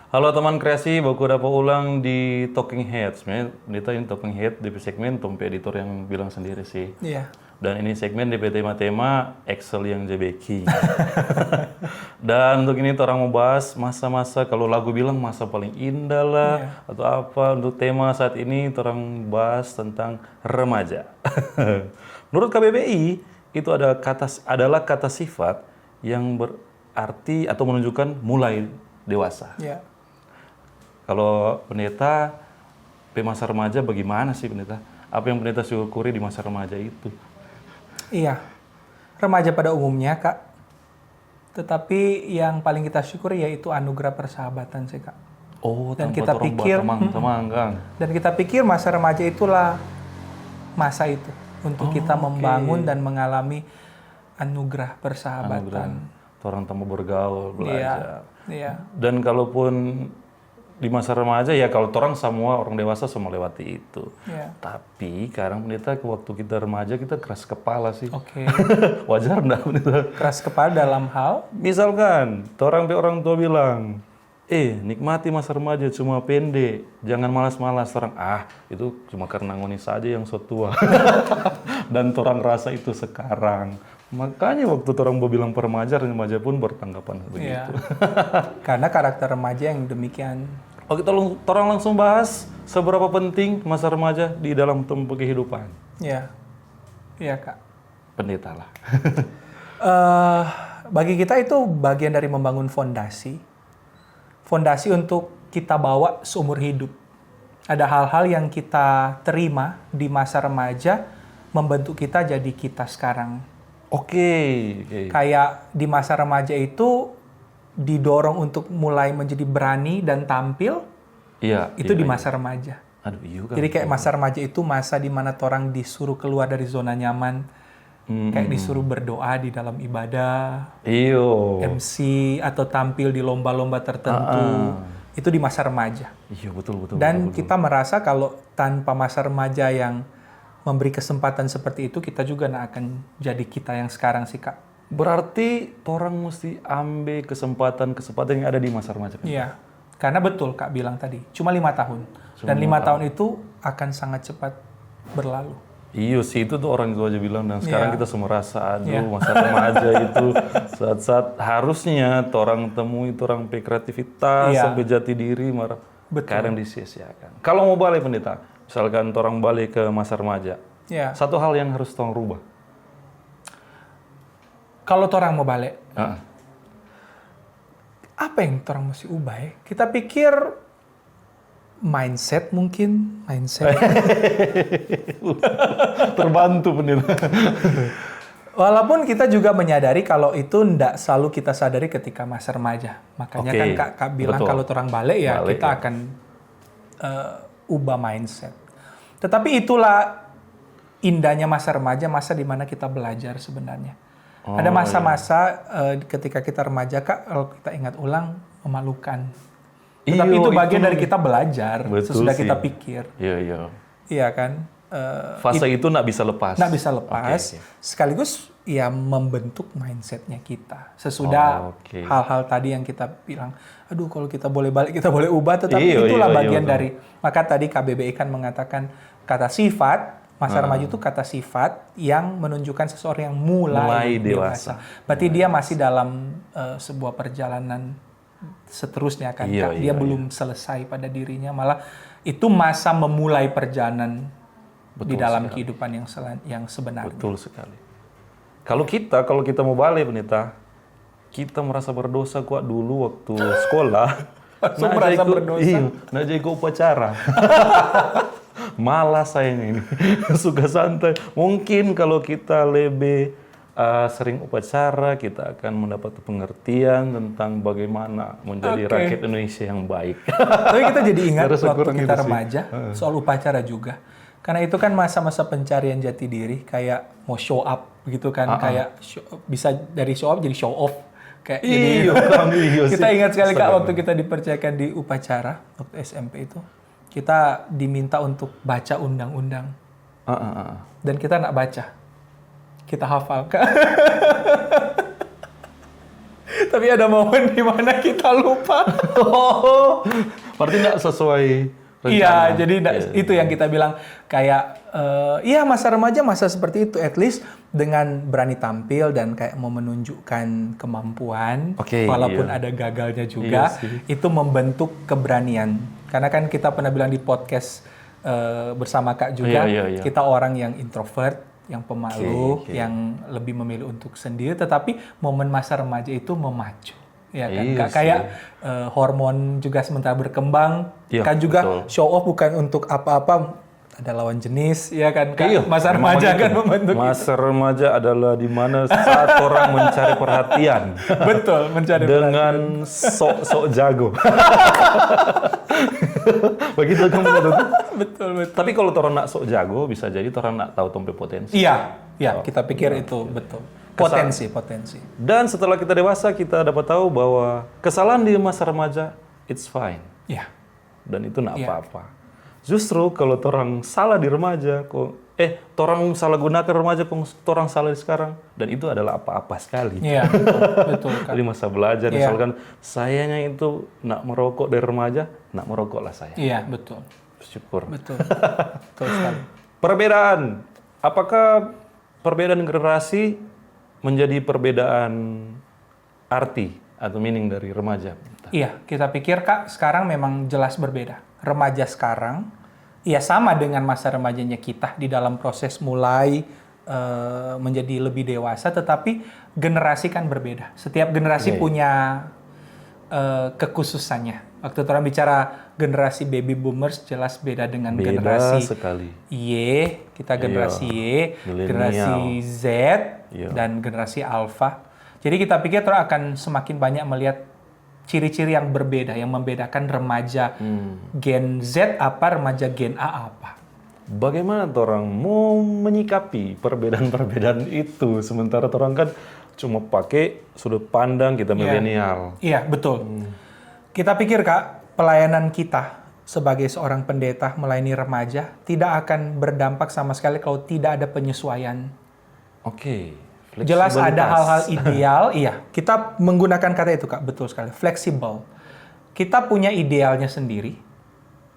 Halo teman kreasi, baku dapat ulang di Talking Head. Sebenarnya kita ini Talking Head di segmen Tompe editor yang bilang sendiri sih. Iya. Dan ini segmen DP tema-tema Excel yang JBK. Dan untuk ini orang mau bahas masa-masa, kalau lagu bilang masa paling indah lah, atau apa. Untuk tema saat ini orang bahas tentang remaja. Menurut KBBI, itu adalah kata sifat yang berarti atau menunjukkan mulai dewasa. Iya. Kalau pendeta, di masa remaja bagaimana sih pendeta? Apa yang pendeta syukuri di masa remaja itu? Iya. Remaja pada umumnya, Kak. Tetapi yang paling kita syukuri yaitu anugerah persahabatan sih, Kak. Oh, Dan tanpa kita torong pikir, teman-teman kan? Dan kita pikir masa remaja itulah masa itu untuk kita membangun dan mengalami anugerah persahabatan. Orang tambah bergaul, belajar. Iya. Dan kalaupun di masa remaja ya kalau orang semua orang dewasa semua lewati itu. Iya. Tapi kadang pendeta waktu kita remaja kita keras kepala sih. Oke. Wajar enggak pendeta? Keras kepala dalam hal Misalkan orang tua bilang, nikmati masa remaja cuma pendek, jangan malas-malas. Orang, itu cuma karena ngoni saja yang so tua. Dan orang rasa itu sekarang. Makanya waktu orang mau bilang remaja pun bertanggapan begitu. karena karakter remaja yang demikian. Oke, orang langsung bahas seberapa penting masa remaja di dalam tempuh kehidupan. Iya. Iya, Kak. Pendeta lah. Bagi kita itu bagian dari membangun fondasi. Fondasi untuk kita bawa seumur hidup. Ada hal-hal yang kita terima di masa remaja membentuk kita jadi kita sekarang. Oke. Kayak di masa remaja itu didorong untuk mulai menjadi berani dan tampil. Iya. Itu di masa remaja. Aduh, iya kan. Jadi kayak masa remaja itu masa di mana orang disuruh keluar dari zona nyaman. Kayak disuruh berdoa di dalam ibadah. Iyo. MC atau tampil di lomba-lomba tertentu. Itu di masa remaja. Iya, betul. Dan kita merasa kalau tanpa masa remaja yang memberi kesempatan seperti itu, kita juga nggak akan jadi kita yang sekarang sih, Kak. Berarti orang mesti ambil kesempatan yang ada di masa remaja. Iya, karena betul Kak bilang tadi, cuma 5 tahun. Dan 5 tahun itu akan sangat cepat berlalu. Iya sih, itu tuh orang tua aja bilang. Dan sekarang kita semua rasa, masa remaja itu saat-saat harusnya orang temui orang kreativitas, sampai jati diri, kadang disia-siakan. Kalau mau balik pendeta, misalkan orang balik ke masa remaja, satu hal yang harus orang rubah. Kalau orang mau balik, apa yang orang mesti ubah ya? Kita pikir mindset. Terbantu pendeta. Walaupun kita juga menyadari kalau itu tidak selalu kita sadari ketika masa remaja. Makanya kan Kak bilang kalau orang balik kita akan ubah mindset. Tetapi itulah indahnya masa remaja, masa di mana kita belajar sebenarnya. Ada masa-masa ketika kita remaja, Kak, kalau kita ingat ulang, memalukan. Tetapi itu bagian dari kita belajar, sesudah kita pikir. Iya. Iya kan? Fase itu nggak bisa lepas. Nggak bisa lepas. Sekaligus ya membentuk mindsetnya kita. Sesudah hal-hal tadi yang kita bilang, aduh kalau kita boleh balik, kita boleh ubah. Tetapi itulah bagian dari, maka tadi KBBI kan mengatakan kata sifat, masa remaja itu kata sifat yang menunjukkan seseorang yang mulai dewasa. Berarti dia masih dalam sebuah perjalanan seterusnya kan, Kak. Dia belum selesai pada dirinya, malah itu masa memulai perjalanan di dalam kehidupan yang sebenarnya. Betul sekali. Kalau kita mau balik pendeta, kita merasa berdosa kok dulu waktu sekolah. merasa berdosa. Iya, nggak jadi ke upacara. Malas saya ini. Suka santai. Mungkin kalau kita lebih sering upacara, kita akan mendapat pengertian tentang bagaimana menjadi rakyat Indonesia yang baik. Tapi kita jadi ingat waktu kita remaja, soal upacara juga. Karena itu kan masa-masa pencarian jati diri, kayak mau show up gitu kan, kayak bisa dari show up jadi show off. Kayak kita ingat sekali Kak waktu kita dipercayakan di upacara waktu SMP itu, kita diminta untuk baca undang-undang. Dan kita nggak baca. Kita hafal, Kak. Tapi ada momen di mana kita lupa. Oh, berarti nggak sesuai rencana. Iya, jadi itu yang kita bilang kayak iya masa remaja masa seperti itu, at least dengan berani tampil dan kayak mau menunjukkan kemampuan, walaupun ada gagalnya juga, itu membentuk keberanian. Karena kan kita pernah bilang di podcast bersama Kak juga, kita orang yang introvert, yang pemalu, yang lebih memilih untuk sendiri, tetapi momen masa remaja itu memacu. Ya kan, kayak hormon juga sementara berkembang, kan juga show off bukan untuk apa-apa, ada lawan jenis, ya kan, Kak? Masa remaja kan membentuk masa remaja adalah di mana saat orang mencari perhatian. Betul, mencari dengan sok-sok jago. Begitu kan betul. Tapi kalau orang nak sok jago, bisa jadi orang nak tahu tompe potensi. Iya, kita pikir itu betul. Potensi. Dan setelah kita dewasa, kita dapat tahu bahwa kesalahan di masa remaja, it's fine. Iya. Dan itu nak apa-apa. Justru kalau orang salah di remaja, orang salah gunakan remaja, orang salah di sekarang, dan itu adalah apa-apa sekali. Iya, betul. Di masa belajar, misalkan sayanya itu nak merokok dari remaja, nak merokoklah saya. Iya, betul. Bersyukur. Betul sekali. Perbedaan, apakah perbedaan generasi menjadi perbedaan arti atau meaning dari remaja? Iya, kita pikir Kak, sekarang memang jelas berbeda. Remaja sekarang, ya sama dengan masa remajanya kita di dalam proses mulai menjadi lebih dewasa, tetapi generasi kan berbeda. Setiap generasi punya kekhususannya. Waktu orang bicara generasi baby boomers jelas beda dengan generasi sekali. Y, kita generasi Y, generasi Z, dan generasi Alpha. Jadi kita pikir orang akan semakin banyak melihat ciri-ciri yang berbeda, yang membedakan remaja Gen Z apa, remaja Gen A apa. Bagaimana orang mau menyikapi perbedaan-perbedaan itu? Sementara orang kan cuma pakai sudut pandang kita milenial. Iya, betul. Kita pikir Kak, pelayanan kita sebagai seorang pendeta melayani remaja tidak akan berdampak sama sekali kalau tidak ada penyesuaian. Jelas ada hal-hal ideal, kita menggunakan kata itu Kak, betul sekali, fleksibel. Kita punya idealnya sendiri,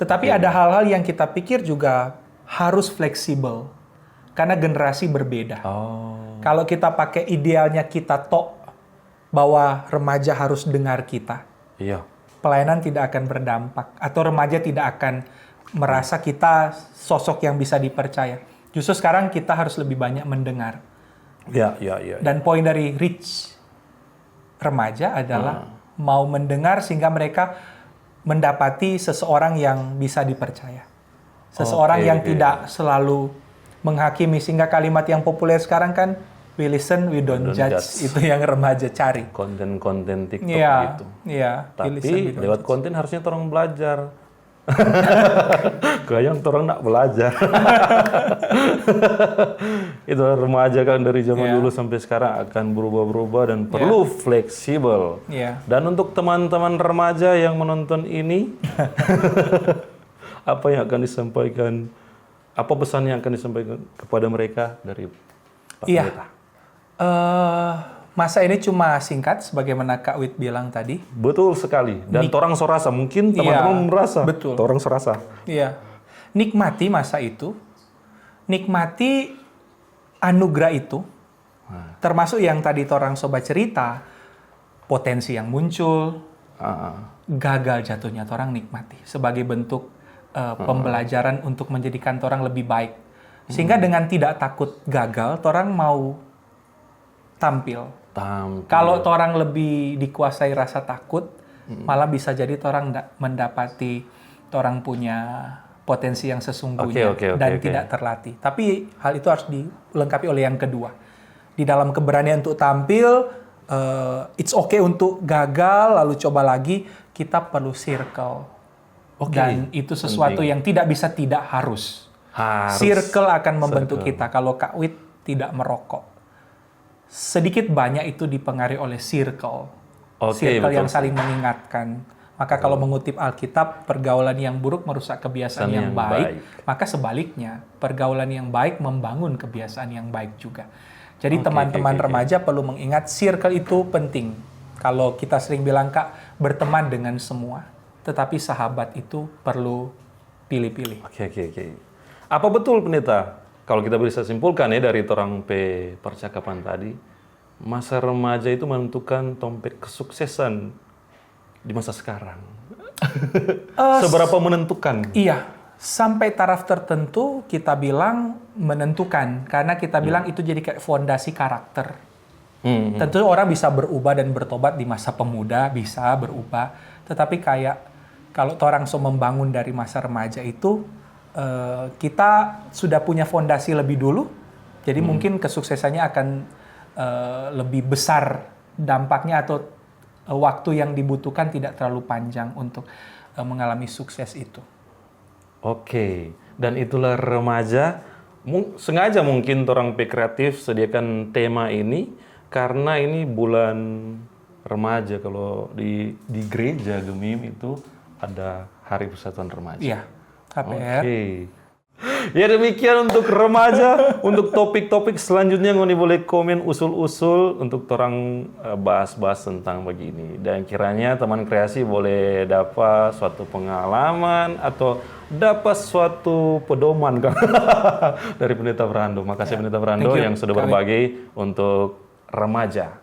tetapi ada hal-hal yang kita pikir juga harus fleksibel, karena generasi berbeda. Kalau kita pakai idealnya kita bahwa remaja harus dengar kita, pelayanan tidak akan berdampak, atau remaja tidak akan merasa kita sosok yang bisa dipercaya. Justru sekarang kita harus lebih banyak mendengar. Dan poin dari reach remaja adalah mau mendengar sehingga mereka mendapati seseorang yang bisa dipercaya. Seseorang yang tidak selalu menghakimi, sehingga kalimat yang populer sekarang kan, we listen, we don't judge. Itu yang remaja cari. Konten-konten TikTok gitu. Tapi lewat konten harusnya orang belajar. Kayak orang nak belajar. Itu remaja kan dari zaman dulu sampai sekarang akan berubah-berubah dan perlu fleksibel. Dan untuk teman-teman remaja yang menonton ini, apa yang akan disampaikan, apa pesan yang akan disampaikan kepada mereka dari Pak Pendeta? Masa ini cuma singkat, sebagaimana Kak Wit bilang tadi. Betul sekali. Dan torang sorasa, mungkin teman-teman merasa. Betul. Torang sorasa. Nikmati masa itu. Nikmati anugerah itu. Termasuk yang tadi torang sobat cerita. Potensi yang muncul. Gagal jatuhnya torang nikmati. Sebagai bentuk pembelajaran untuk menjadikan torang lebih baik. Sehingga dengan tidak takut gagal, torang mau tampil. Kalau orang lebih dikuasai rasa takut, malah bisa jadi orang mendapati orang punya potensi yang sesungguhnya dan tidak terlatih. Tapi hal itu harus dilengkapi oleh yang kedua. Di dalam keberanian untuk tampil, it's okay untuk gagal, lalu coba lagi, kita perlu circle. Dan itu sesuatu yang tidak bisa tidak harus. Circle akan membentuk kita. Kalau Kak Wit tidak merokok, sedikit banyak itu dipengaruhi oleh circle. Circle yang saling mengingatkan. Maka kalau mengutip Alkitab, pergaulan yang buruk merusak kebiasaan yang baik. Maka sebaliknya, pergaulan yang baik membangun kebiasaan yang baik juga. Jadi teman-teman remaja perlu mengingat circle itu penting. Kalau kita sering bilang, Kak, berteman dengan semua, tetapi sahabat itu perlu pilih-pilih. Oke. Apa betul pendeta? Kalau kita bisa simpulkan ya dari orang percakapan tadi, masa remaja itu menentukan tompet kesuksesan di masa sekarang. Seberapa menentukan? Iya, sampai taraf tertentu kita bilang menentukan, karena kita bilang itu jadi kayak fondasi karakter. Tentu orang bisa berubah dan bertobat di masa pemuda, bisa berubah, tetapi kayak kalau orang membangun dari masa remaja itu, kita sudah punya fondasi lebih dulu, jadi mungkin kesuksesannya akan lebih besar dampaknya, atau waktu yang dibutuhkan tidak terlalu panjang untuk mengalami sukses itu. Oke, dan itulah remaja. Sengaja mungkin orang kreatif sediakan tema ini karena ini bulan remaja. Kalau di gereja Gemim itu ada Hari Persatuan Remaja. Iya. KPR. Oke. Ya demikian untuk remaja. Untuk topik-topik selanjutnya Ngoni boleh komen usul-usul untuk orang bahas-bahas tentang begini. Dan kiranya teman kreasi boleh dapat suatu pengalaman atau dapat suatu pedoman kan dari Pendeta Brando. Makasih Pendeta Brando yang sudah berbagi untuk remaja.